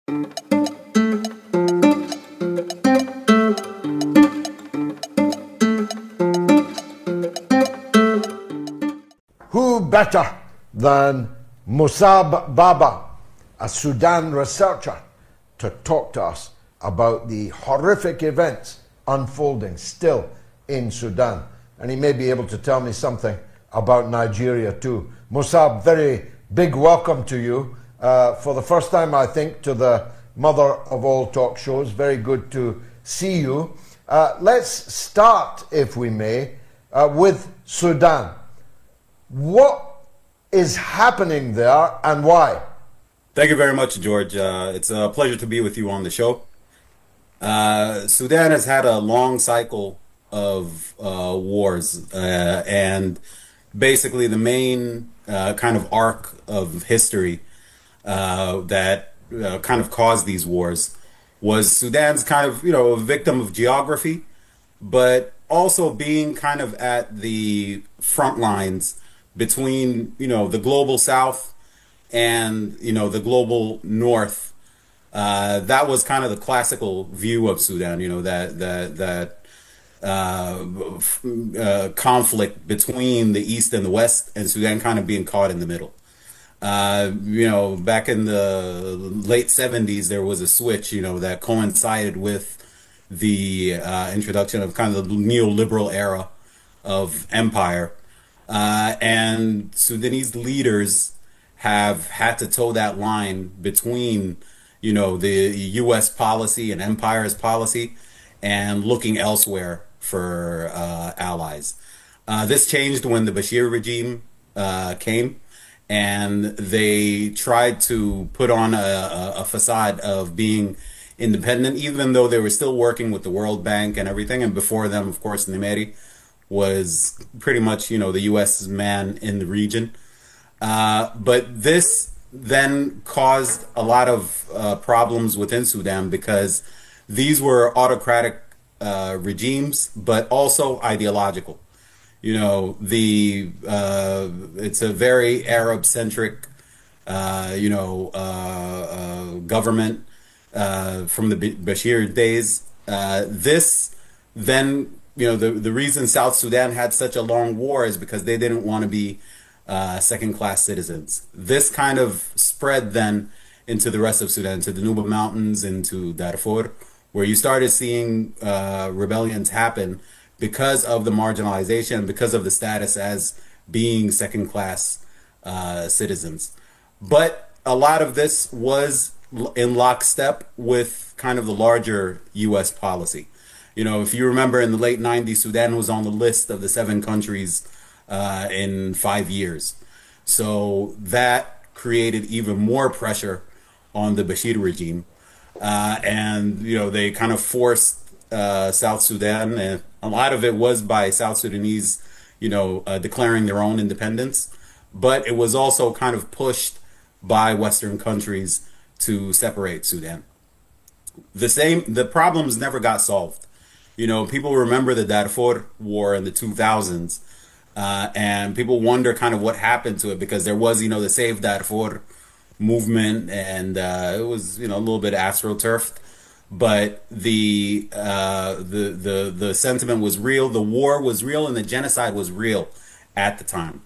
Who better than Musab Baba, a Sudan researcher, to talk to us about the horrific events unfolding still in Sudan? And he may be able to tell me something about Nigeria too. Musab, very big welcome to you. For the first time, I think, to the mother of all talk shows. Very good to see you. Let's start, if we may, with Sudan. What is happening there and why? Thank you very much, George. It's a pleasure to be with you on the show. Sudan has had a long cycle of wars, and basically the main kind of arc of history that kind of caused these wars was Sudan's kind of, a victim of geography, but also being kind of at the front lines between, the global south and, the global north. That was kind of the classical view of Sudan, that conflict between the east and the west, and Sudan kind of being caught in the middle. Back in the late 70s, there was a switch, that coincided with the introduction of kind of the neoliberal era of empire. And Sudanese leaders have had to toe that line between, the U.S. policy and empire's policy and looking elsewhere for allies. This changed when the Bashir regime came, and they tried to put on a facade of being independent, even though they were still working with the World Bank and everything. And before them, of course, Nimeri was pretty much, the U.S. man in the region. But this then caused a lot of problems within Sudan, because these were autocratic regimes, but also ideological. It's a very Arab-centric, government from the Bashir days. This then, the reason South Sudan had such a long war is because they didn't want to be second-class citizens. This kind of spread then into the rest of Sudan, to the Nuba Mountains, into Darfur, where you started seeing rebellions happen because of the marginalization, because of the status as being second-class citizens. But a lot of this was in lockstep with kind of the larger U.S. policy. If you remember, in the late 90s, Sudan was on the list of the 7 countries in 5 years. So that created even more pressure on the Bashir regime. And, they kind of forced South Sudan, and a lot of it was by South Sudanese, declaring their own independence. But it was also kind of pushed by Western countries to separate Sudan. The problems never got solved. People remember the Darfur War in the 2000s, and people wonder kind of what happened to it, because there was, the Save Darfur movement, and it was, a little bit astroturfed, but the sentiment was real, the war was real, and the genocide was real at the time.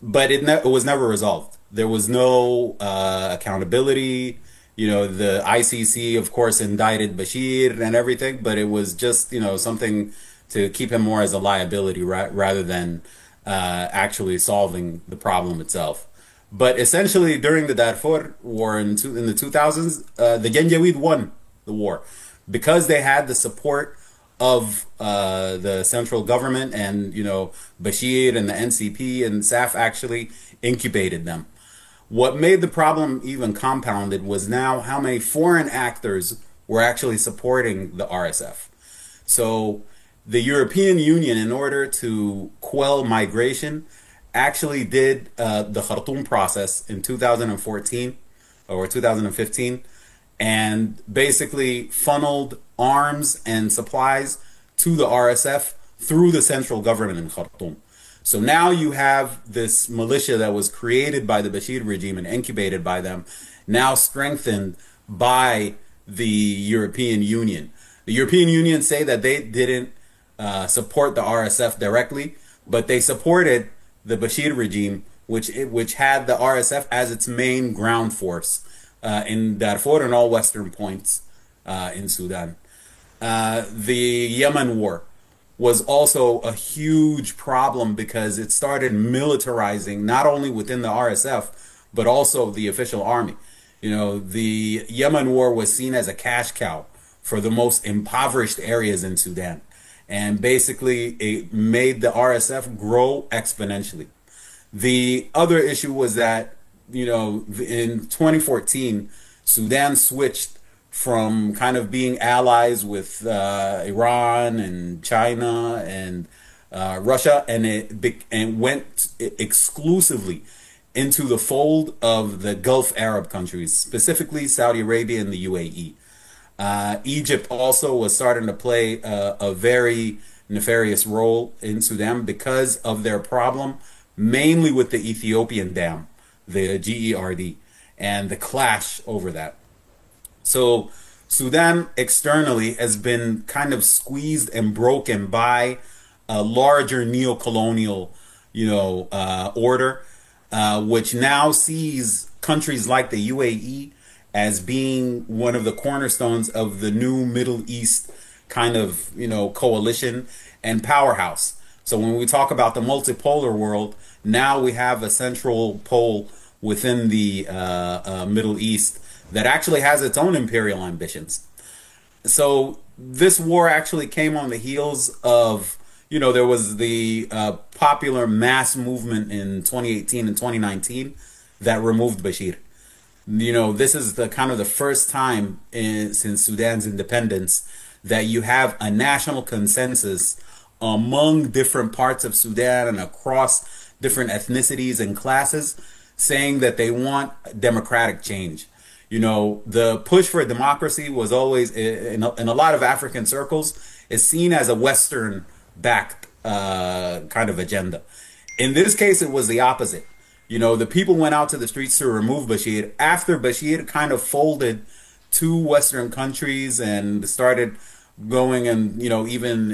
But it was never resolved. There was no accountability. The ICC, of course, indicted Bashir and everything, but it was just, something to keep him more as a liability rather than actually solving the problem itself. But essentially, during the Darfur War in the 2000s, the Janjaweed won the war because they had the support of the central government, and, Bashir and the NCP and SAF actually incubated them. What made the problem even compounded was now how many foreign actors were actually supporting the RSF. So the European Union, in order to quell migration, actually did the Khartoum process in 2014 or 2015, and basically funneled arms and supplies to the RSF through the central government in Khartoum. So now you have this militia that was created by the Bashir regime and incubated by them, now strengthened by the European Union. The European Union say that they didn't support the RSF directly, but they supported the Bashir regime, which had the RSF as its main ground force in Darfur and all western points in Sudan. The Yemen war was also a huge problem because it started militarizing not only within the RSF, but also the official army. You know, the Yemen war was seen as a cash cow for the most impoverished areas in Sudan. And basically, it made the RSF grow exponentially. The other issue was that, you know, in 2014, Sudan switched from kind of being allies with Iran and China and Russia, and it went exclusively into the fold of the Gulf Arab countries, specifically Saudi Arabia and the UAE. Egypt also was starting to play a very nefarious role in Sudan because of their problem, mainly with the Ethiopian dam, the GERD, and the clash over that. So Sudan externally has been kind of squeezed and broken by a larger neo-colonial, you know, order, which now sees countries like the UAE as being one of the cornerstones of the new Middle East kind of, you know, coalition and powerhouse. So when we talk about the multipolar world, now we have a central pole within the Middle East that actually has its own imperial ambitions. So this war actually came on the heels of, you know, there was the popular mass movement in 2018 and 2019 that removed Bashir. You know, this is the kind of the first time since Sudan's independence that you have a national consensus among different parts of Sudan and across different ethnicities and classes saying that they want democratic change. You know, the push for democracy was always, in a lot of African circles, is seen as a Western-backed kind of agenda. In this case, it was the opposite. You know, the people went out to the streets to remove Bashir after Bashir kind of folded to Western countries and started going and, you know, even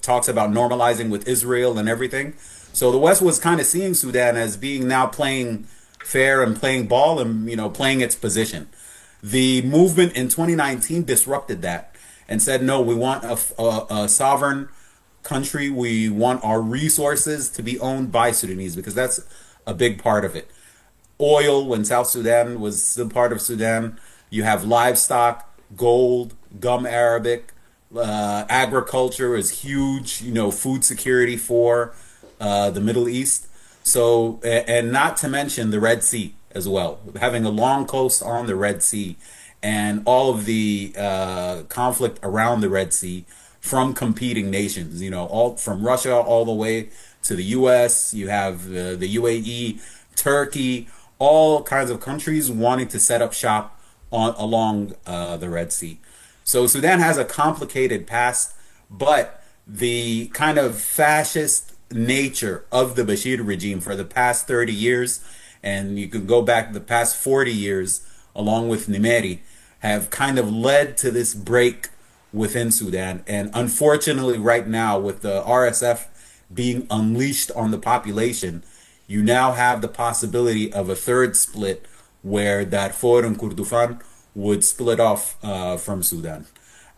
talks about normalizing with Israel and everything. So the West was kind of seeing Sudan as being now playing fair and playing ball and, you know, playing its position. The movement in 2019 disrupted that and said, no, we want a sovereign country. We want our resources to be owned by Sudanese, because that's a big part of it. Oil, when South Sudan was still part of Sudan, you have livestock, gold, gum arabic, agriculture is huge, you know, food security for the Middle East. So, and not to mention the Red Sea as well, having a long coast on the Red Sea and all of the conflict around the Red Sea from competing nations, you know, all from Russia all the way to the US. You have the UAE, Turkey, all kinds of countries wanting to set up shop along the Red Sea. So Sudan has a complicated past, but the kind of fascist nature of the Bashir regime for the past 30 years, and you could go back the past 40 years along with Nimeri, have kind of led to this break within Sudan. And unfortunately right now, with the RSF being unleashed on the population, you now have the possibility of a third split where Darfur and Kordofan would split off from Sudan.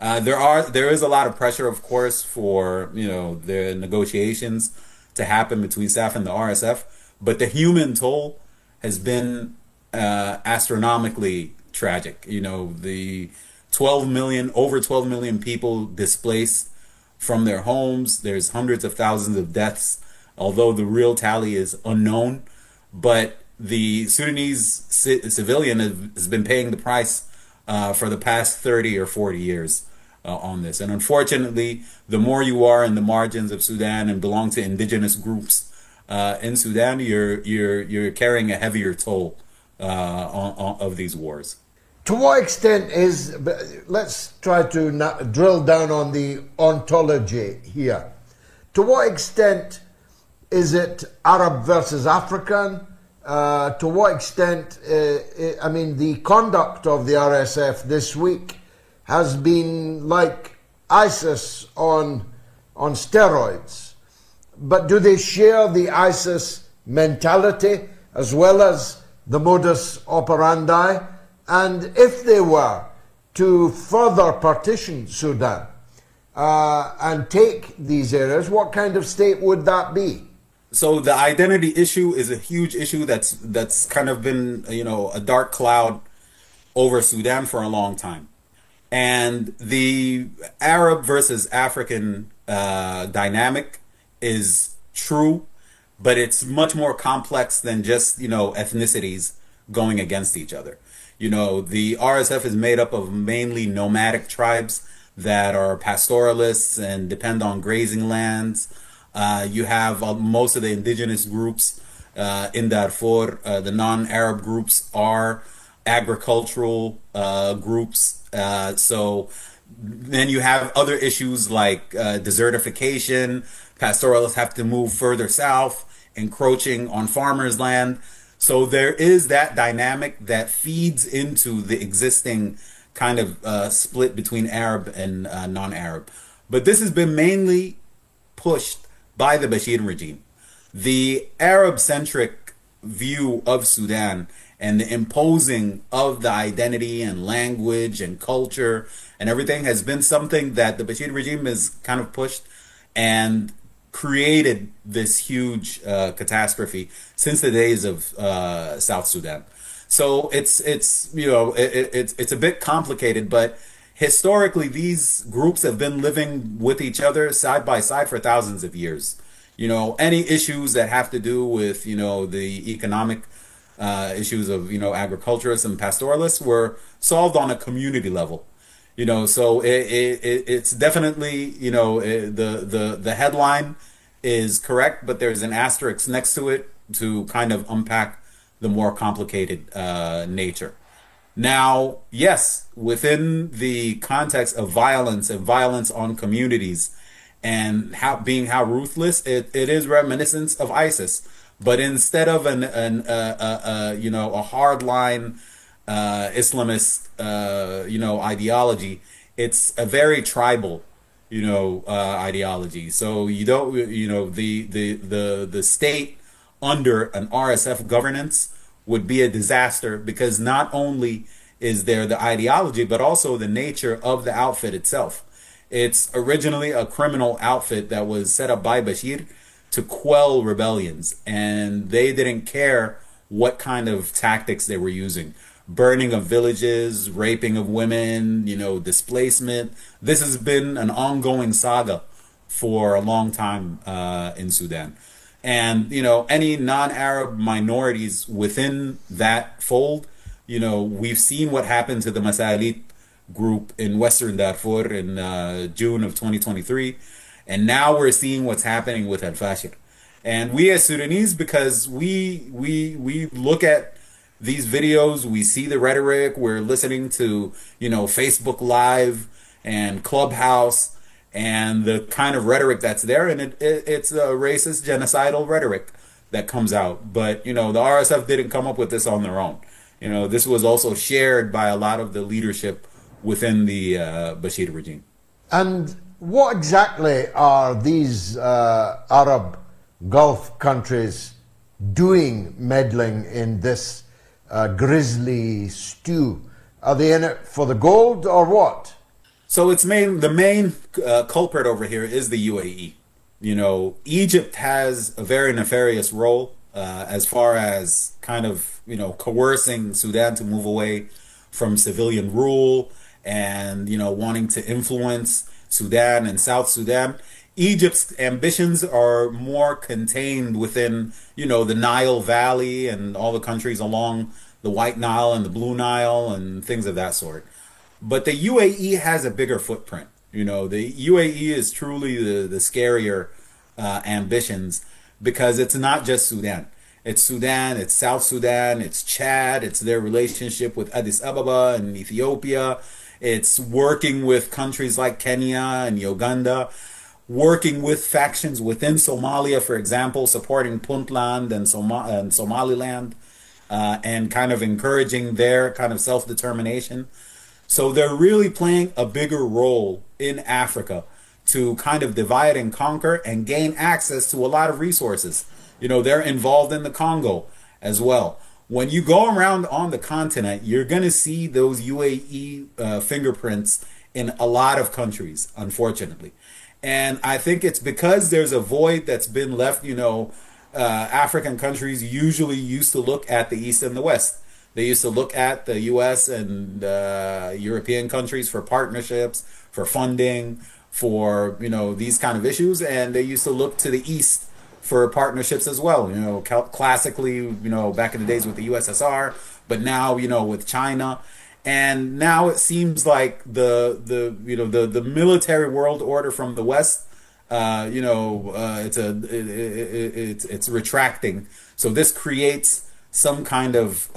There is a lot of pressure, of course, for, you know, the negotiations to happen between SAF and the RSF, but the human toll has been astronomically tragic. You know, the over 12 million people displaced from their homes. There's hundreds of thousands of deaths, although the real tally is unknown. But the Sudanese civilian has been paying the price for the past 30 or 40 years on this. And unfortunately, the more you are in the margins of Sudan and belong to indigenous groups in Sudan, you're carrying a heavier toll of these wars. To what extent is, let's try to drill down on the ontology here. To what extent is it Arab versus African, To what extent, I mean, the conduct of the RSF this week has been like ISIS on steroids. But do they share the ISIS mentality as well as the modus operandi? And if they were to further partition Sudan and take these areas, what kind of state would that be? So the identity issue is a huge issue that's kind of been, you know, a dark cloud over Sudan for a long time. And the Arab versus African dynamic is true, but it's much more complex than just, you know, ethnicities going against each other. You know, the RSF is made up of mainly nomadic tribes that are pastoralists and depend on grazing lands. You have most of the indigenous groups in Darfur. The non-Arab groups are agricultural groups. So then you have other issues like desertification. Pastoralists have to move further south, encroaching on farmers' land. So there is that dynamic that feeds into the existing kind of split between Arab and non-Arab. But this has been mainly pushed by the Bashir regime. The Arab-centric view of Sudan and the imposing of the identity and language and culture and everything has been something that the Bashir regime has kind of pushed and created this huge catastrophe since the days of South Sudan. So it's you know it's a bit complicated, but historically, these groups have been living with each other side by side for thousands of years. You know, any issues that have to do with, you know, the economic issues of, you know, agriculturists and pastoralists were solved on a community level. You know, so it's definitely, you know, the headline is correct, but there's an asterisk next to it to kind of unpack the more complicated nature. Now, yes, within the context of violence and violence on communities and how ruthless, it is reminiscent of ISIS. But instead of you know, a hardline Islamist you know, ideology, it's a very tribal, you know, ideology. So you don't, you know, the state under an RSF governance would be a disaster, because not only is there the ideology, but also the nature of the outfit itself. It's originally a criminal outfit that was set up by Bashir to quell rebellions, and they didn't care what kind of tactics they were using. Burning of villages, raping of women, you know, displacement. This has been an ongoing saga for a long time in Sudan. And, you know, any non-Arab minorities within that fold, you know, we've seen what happened to the Masalit group in Western Darfur in June of 2023. And now we're seeing what's happening with Al-Fashir. And we as Sudanese, because we look at these videos, we see the rhetoric, we're listening to, you know, Facebook Live and Clubhouse, and the kind of rhetoric that's there, and it's a racist, genocidal rhetoric that comes out. But, you know, the RSF didn't come up with this on their own. You know, this was also shared by a lot of the leadership within the Bashir regime. And what exactly are these Arab Gulf countries doing meddling in this grisly stew? Are they in it for the gold or what? So it's the main culprit over here is the UAE. You know, Egypt has a very nefarious role as far as kind of, you know, coercing Sudan to move away from civilian rule and, you know, wanting to influence Sudan and South Sudan. Egypt's ambitions are more contained within, you know, the Nile Valley and all the countries along the White Nile and the Blue Nile and things of that sort. But the UAE has a bigger footprint. You know, the UAE is truly the scarier ambitions, because it's not just Sudan. It's Sudan, it's South Sudan, it's Chad, it's their relationship with Addis Ababa and Ethiopia. It's working with countries like Kenya and Uganda. working with factions within Somalia, for example, supporting Puntland and, and Somaliland, and kind of encouraging their kind of self-determination. So they're really playing a bigger role in Africa to kind of divide and conquer and gain access to a lot of resources. You know, they're involved in the Congo as well. When you go around on the continent, you're going to see those UAE fingerprints in a lot of countries, unfortunately. And I think it's because there's a void that's been left. You know, African countries usually used to look at the East and the West. They used to look at the US and European countries for partnerships, for funding, for, you know, these kind of issues. And they used to look to the East for partnerships as well. You know, classically, you know, back in the days with the USSR, but now, you know, with China. And now it seems like the military world order from the West, it's retracting. So this creates some kind of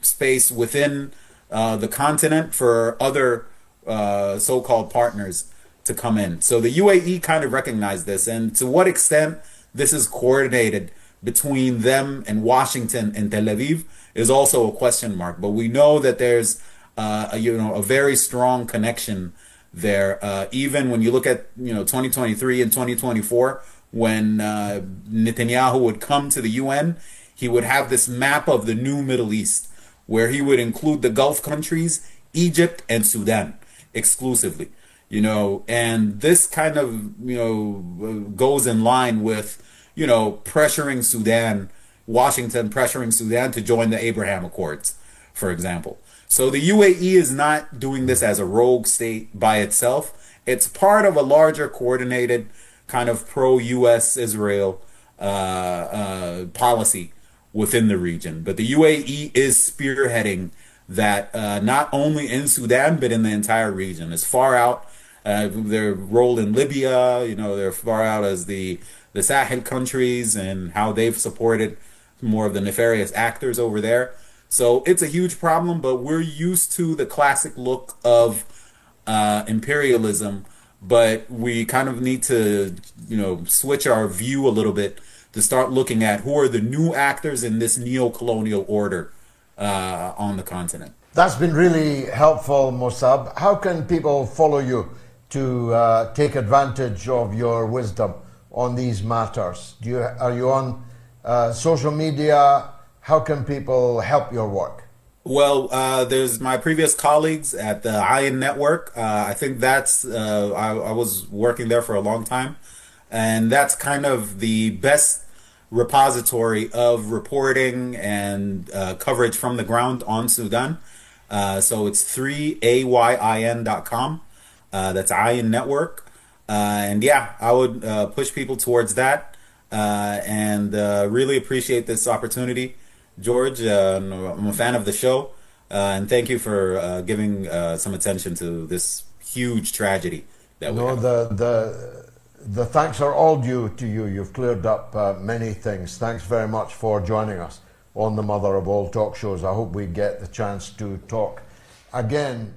space within the continent for other so-called partners to come in. So the UAE kind of recognized this, and to what extent this is coordinated between them and Washington and Tel Aviv is also a question mark. But we know that there's a very strong connection there. Even when you look at 2023 and 2024, when Netanyahu would come to the UN, he would have this map of the new Middle East, where he would include the Gulf countries, Egypt, and Sudan exclusively. And this kind of goes in line with pressuring Sudan, Washington pressuring Sudan to join the Abraham Accords, for example. So the UAE is not doing this as a rogue state by itself. It's part of a larger coordinated kind of pro-US Israel policy within the region. But the UAE is spearheading that not only in Sudan, but in the entire region. As far out, their role in Libya, they're far out as the Sahel countries and how they've supported more of the nefarious actors over there. So it's a huge problem, but we're used to the classic look of imperialism, but we kind of need to, switch our view a little bit to start looking at who are the new actors in this neo-colonial order on the continent. That's been really helpful, Mossab. How can people follow you to take advantage of your wisdom on these matters? Are you on social media? How can people help your work? Well, there's my previous colleagues at the Ayin Network. I think that's, I was working there for a long time, and that's kind of the best repository of reporting and coverage from the ground on Sudan. So it's 3ayin.com. That's Ayin Network. And yeah, I would push people towards that and really appreciate this opportunity. George, I'm a fan of the show, and thank you for giving some attention to this huge tragedy that we have. The thanks are all due to you. You've cleared up many things. Thanks very much for joining us on the Mother of All Talk Shows. I hope we get the chance to talk again.